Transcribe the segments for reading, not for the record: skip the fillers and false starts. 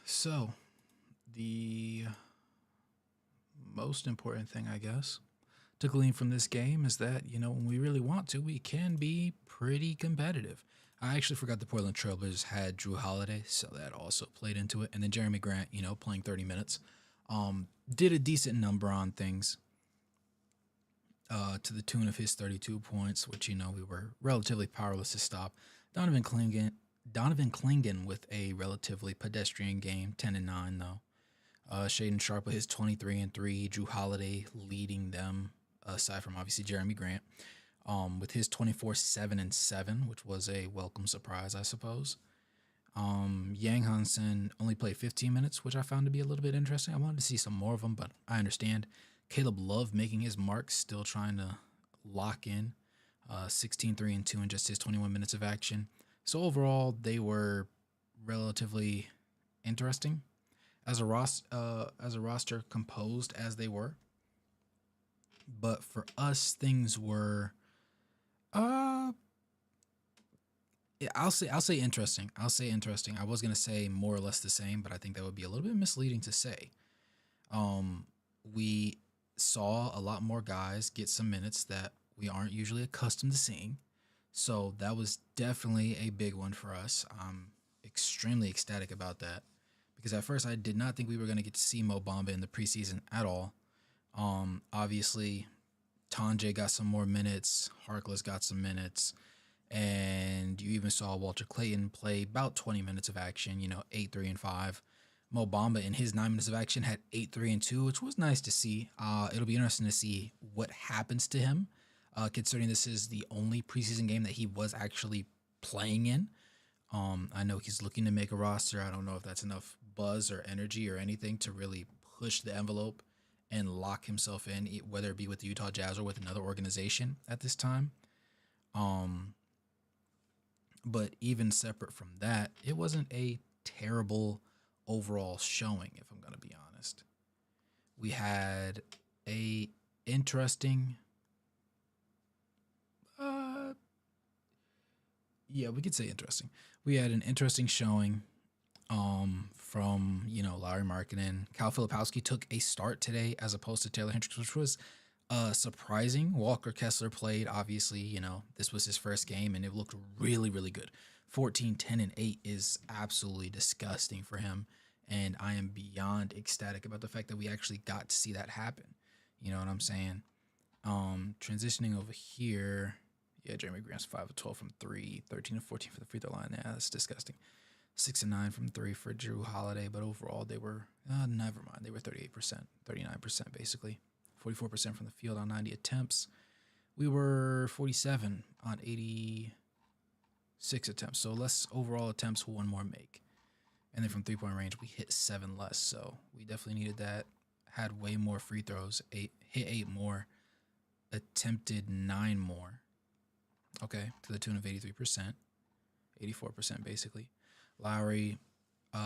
So, the most important thing, I guess, to glean from this game is that, when we really want to, we can be pretty competitive. I actually forgot the Portland Trailblazers had Drew Holiday, so that also played into it. And then Jeremy Grant, playing 30 minutes, did a decent number on things to the tune of his 32 points, which, we were relatively powerless to stop. Donovan Clingan, Donovan Clingan with a relatively pedestrian game, 10-9 though. Shaden Sharp with his 23 and 3. Drew Holiday leading them, aside from obviously Jeremy Grant, with his 24, 7 and 7, which was a welcome surprise, I suppose. Yang Hansen only played 15 minutes, which I found to be a little bit interesting. I wanted to see some more of him, but I understand. Caleb Love making his mark, still trying to lock in 16, 3 and 2 in just his 21 minutes of action. So overall, they were relatively interesting as a roster composed as they were. But for us, things were yeah, I'll say interesting. I'll say interesting. I was gonna say more or less the same, but I think that would be a little bit misleading to say. We saw a lot more guys get some minutes that we aren't usually accustomed to seeing. So that was definitely a big one for us. I'm extremely ecstatic about that because at first I did not think we were going to get to see Mo Bamba in the preseason at all. Obviously, Tanje got some more minutes, Harkless got some minutes, and you even saw Walter Clayton play about 20 minutes of action, 8, 3, and 5. Mo Bamba in his 9 minutes of action had 8, 3, and 2, which was nice to see. It'll be interesting to see what happens to him, considering this is the only preseason game that he was actually playing in. I know he's looking to make a roster. I don't know if that's enough buzz or energy or anything to really push the envelope and lock himself in, whether it be with the Utah Jazz or with another organization at this time. Um, but even separate from that, it wasn't a terrible overall showing, if I'm going to be honest. We had a interesting, uh, yeah, we could say interesting. We had an interesting showing from, Larry Markkinen. Cal Filipowski took a start today as opposed to Taylor Hendricks, which was surprising. Walker Kessler played, obviously, this was his first game and it looked really, really good. 14, 10, and 8 is absolutely disgusting for him. And I am beyond ecstatic about the fact that we actually got to see that happen. You know what I'm saying? Transitioning over here. Yeah, Jeremy Grant's 5 of 12 from 3, 13 of 14 for the free throw line. Yeah, that's disgusting. 6 and 9 from 3 for Drew Holiday, but overall they were, never mind. They were 38%, 39% basically. 44% from the field on 90 attempts. We were 47 on 86 attempts. So less overall attempts, one more make. And then from 3-point range, we hit 7 less. So we definitely needed that. Had way more free throws, hit 8 more, attempted 9 more. Okay, to the tune of 83%, 84% basically. Lowry,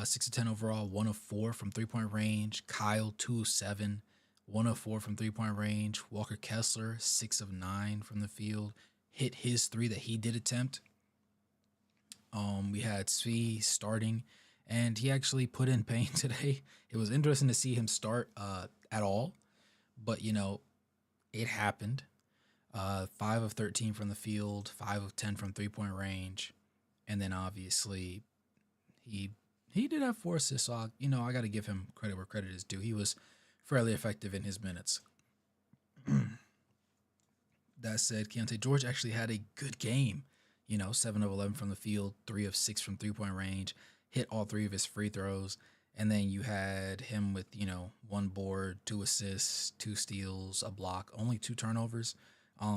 6 of 10 overall, 1 of 4 from 3-point range. Kyle, 2 of 7, 1 of 4 from 3-point range. Walker Kessler, 6 of 9 from the field. Hit his 3 that he did attempt. We had Svi starting, and he actually put in pain today. It was interesting to see him start at all, but, it happened. 5 of 13 from the field, 5 of 10 from 3-point range, and then obviously he did have 4 assists. So I got to give him credit where credit is due. He was fairly effective in his minutes. That said, Keontae George actually had a good game. 7 of 11 from the field, 3 of 6 from 3-point range, hit all 3 of his free throws. And then you had him with, 1 board, 2 assists, 2 steals, a block, only 2 turnovers.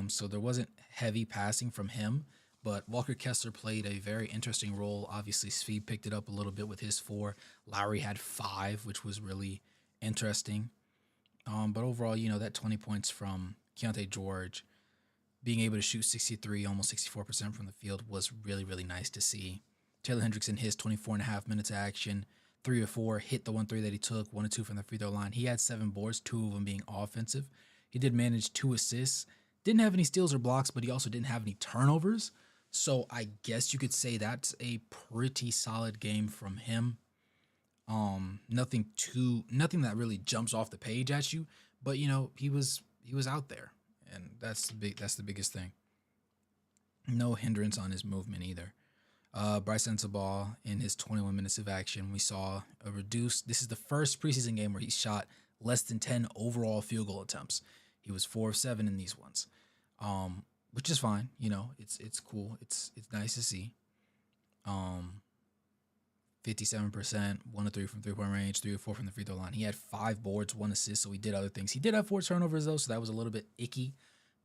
So there wasn't heavy passing from him, but Walker Kessler played a very interesting role. Obviously, Svi picked it up a little bit with his 4. Lowry had 5, which was really interesting. But overall, that 20 points from Keontae George, being able to shoot 63, almost 64% from the field was really, really nice to see. Taylor Hendricks in his 24 and a half minutes of action, 3 of 4, hit the 1 3 that he took, 1 of 2 from the free throw line. He had 7 boards, 2 of them being offensive. He did manage 2 assists. Didn't have any steals or blocks, but he also didn't have any turnovers. So I guess you could say that's a pretty solid game from him. Nothing that really jumps off the page at you, but he was out there, and that's the biggest thing. No hindrance on his movement either. Bryce Sensabaugh, in his 21 minutes of action, we saw a reduced. This is the first preseason game where he shot less than 10 overall field goal attempts. He was 4 of 7 in these ones, which is fine. It's cool. It's nice to see. Um, 57%, 1 of 3 from 3-point range, 3 of 4 from the free throw line. He had 5 boards, 1 assist, so he did other things. He did have 4 turnovers though, so that was a little bit icky.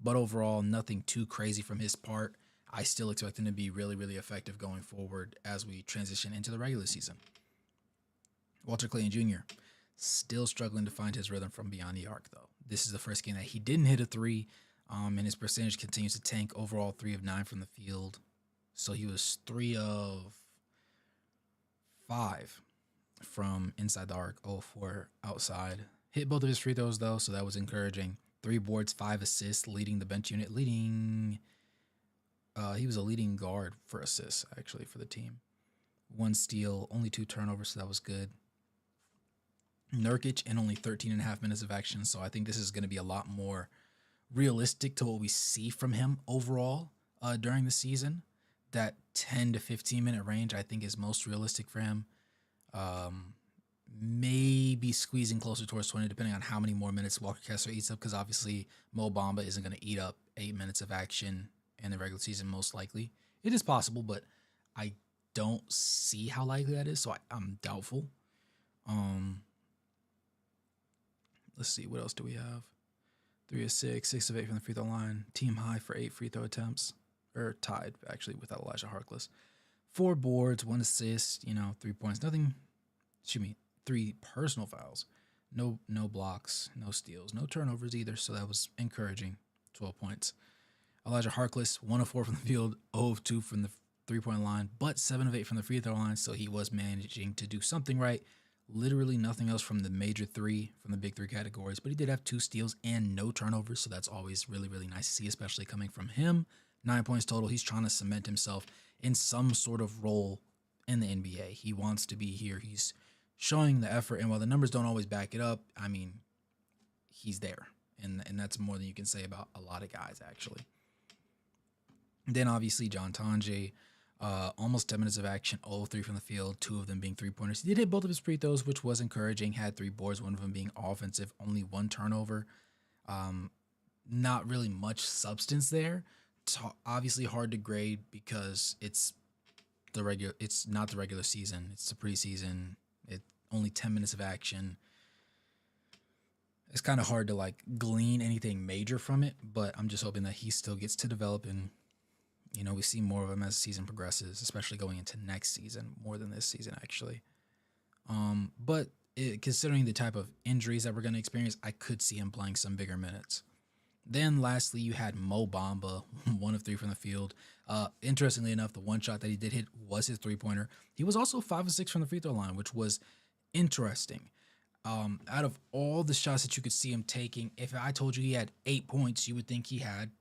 But overall, nothing too crazy from his part. I still expect him to be really, really effective going forward as we transition into the regular season. Walter Clayton Jr. still struggling to find his rhythm from beyond the arc, though. This is the first game that he didn't hit a three, and his percentage continues to tank. Overall, 3 of 9 from the field. So he was 3 of 5 from inside the arc, 0 4 outside. Hit both of his free throws, though, so that was encouraging. 3 boards, 5 assists, leading the bench unit. He was a leading guard for assists, actually, for the team. 1 steal, only 2 turnovers, so that was good. Nurkic in only 13 and a half minutes of action, so I think this is going to be a lot more realistic to what we see from him overall during the season. That 10 to 15 minute range, I think, is most realistic for him. Maybe squeezing closer towards 20, depending on how many more minutes Walker Kessler eats up, because obviously Mo Bamba isn't going to eat up 8 minutes of action in the regular season, most likely. It is possible, but I don't see how likely that is, so I'm doubtful. Let's see, what else do we have? 3 of 6, 6 of 8 from the free throw line. Team high for 8 free throw attempts. Or tied, actually, with Elijah Harkless. 4 boards, 1 assist, 3 points. 3 personal fouls. No blocks, no steals, no turnovers either, so that was encouraging. 12 points. Elijah Harkless, 1 of 4 from the field, 0 of 2 from the 3-point line, but 7 of 8 from the free throw line, so he was managing to do something right. Literally nothing else from the major 3, from the big 3 categories, but he did have 2 steals and no turnovers, so that's always really, really nice to see, especially coming from him. 9 points total. He's trying to cement himself in some sort of role in the NBA. He wants to be here. He's showing the effort, and while the numbers don't always back it up, I mean, he's there, and that's more than you can say about a lot of guys, actually. Then, obviously, John Tonje, almost 10 minutes of action, 0-3 from the field, 2 of them being 3-pointers. He did hit both of his free throws, which was encouraging, had 3 boards, 1 of them being offensive, only 1 turnover. Not really much substance there. It's obviously hard to grade because it's not the regular season. It's the preseason. Only 10 minutes of action. It's kind of hard to glean anything major from it, but I'm just hoping that he still gets to develop, and we see more of him as the season progresses, especially going into next season, more than this season actually. But considering the type of injuries that we're going to experience, I could see him playing some bigger minutes. Then lastly, you had Mo Bamba, 1 of 3 from the field. Interestingly enough, the one shot that he did hit was his 3-pointer. He was also 5 of 6 from the free throw line, which was interesting. Out of all the shots that you could see him taking, if I told you he had 8 points, you would think he had,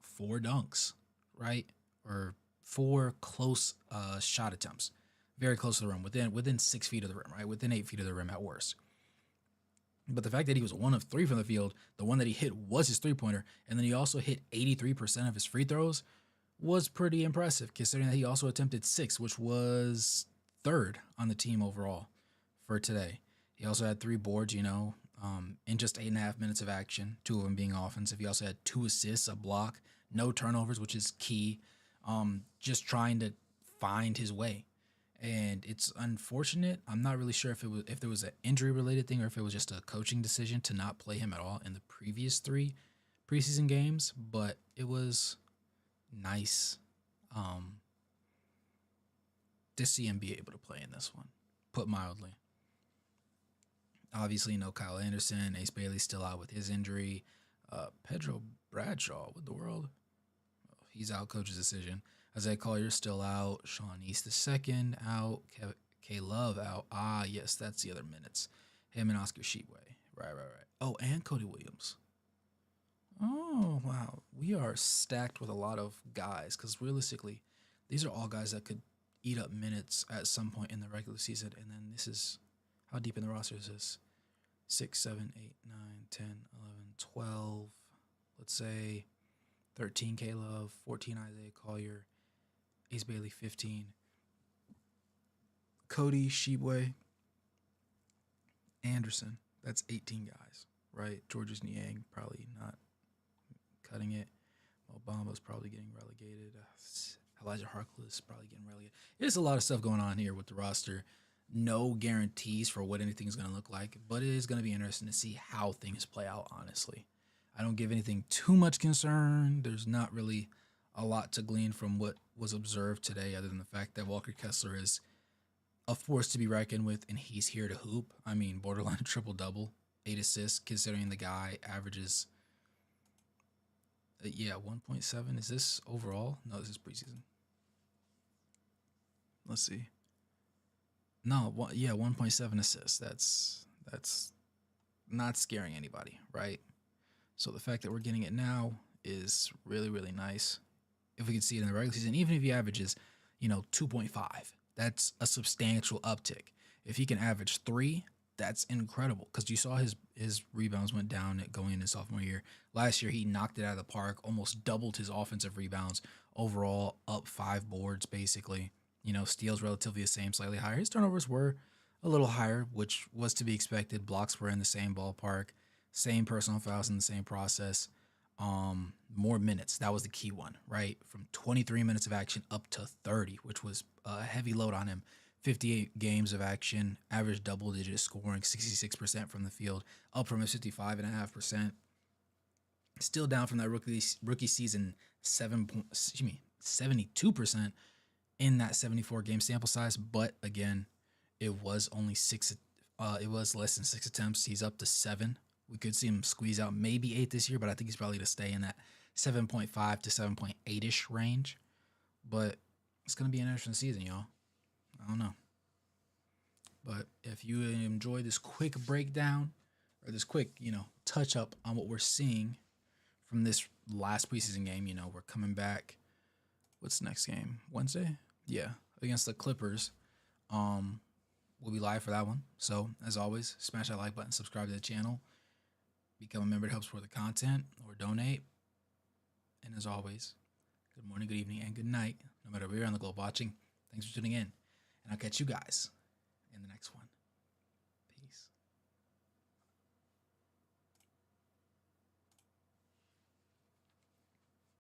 4 dunks, right? Or 4 close shot attempts, very close to the rim, within 6 feet of the rim, right? Within 8 feet of the rim at worst. But the fact that he was 1 of 3 from the field, the one that he hit was his 3-pointer, and then he also hit 83% of his free throws, was pretty impressive, considering that he also attempted 6, which was 3rd on the team overall for today. He also had 3 boards, in just 8.5 minutes of action, 2 of them being offensive. He also had 2 assists, a block, no turnovers, which is key. Just trying to find his way. And it's unfortunate. I'm not really sure if there was an injury-related thing or if it was just a coaching decision to not play him at all in the previous 3 preseason games, but it was nice to see him be able to play in this one, put mildly. Obviously, no Kyle Anderson. Ace Bailey's still out with his injury. Pedro Bradshaw, what the world? Oh, he's out, coach's decision. Isaiah Collier's still out. Sean East II out. K Love out. Ah, yes, that's the other minutes. Him and Oscar Sheepway. Right. Oh, and Cody Williams. Oh, wow. We are stacked with a lot of guys because realistically, these are all guys that could eat up minutes at some point in the regular season. And then this is how deep in the roster is this? 6, 7, 8, 9, 10, 11, 12. Let's say 13 K-Love, 14 Isaiah Collier, Ace Bailey 15, Cody Shibwe, Anderson. That's 18 guys, right? Georges Niang probably not cutting it. Obama's probably getting relegated. Elijah Harkless probably getting relegated. There's a lot of stuff going on here with the roster. No guarantees for what anything's going to look like, but it is going to be interesting to see how things play out, honestly. I don't give anything too much concern. There's not really a lot to glean from what was observed today other than the fact that Walker Kessler is a force to be reckoned with, and he's here to hoop. I mean, borderline triple-double, 8 assists, considering the guy averages, 1.7. Is this overall? No, this is preseason. Let's see. No, 1.7 assists. That's not scaring anybody, right? So the fact that we're getting it now is really, really nice. If we could see it in the regular season, even if he averages, 2.5, that's a substantial uptick. If he can average 3, that's incredible, because you saw his rebounds went down going into sophomore year. Last year, he knocked it out of the park, almost doubled his offensive rebounds, overall up 5 boards, basically. Steals relatively the same, slightly higher. His turnovers were a little higher, which was to be expected. Blocks were in the same ballpark. Same personal fouls in the same process. More minutes. That was the key one, right? From 23 minutes of action up to 30, which was a heavy load on him. 58 games of action, average double-digit scoring, 66% from the field, up from his 55.5%. Still down from that rookie season 72% in that 74-game sample size. But again, it was only it was less than 6 attempts. He's up to 7. We could see him squeeze out maybe 8 this year, but I think he's probably going to stay in that 7.5 to 7.8-ish range. But it's going to be an interesting season, y'all. I don't know. But if you enjoy this quick breakdown or this quick, touch up on what we're seeing from this last preseason game, we're coming back. What's the next game? Wednesday? Yeah, against the Clippers. We'll be live for that one. So, as always, smash that like button, subscribe to the channel, become a member to help support the content, or donate. And as always, good morning, good evening, and good night, no matter where you're on the globe watching. Thanks for tuning in, and I'll catch you guys in the next one.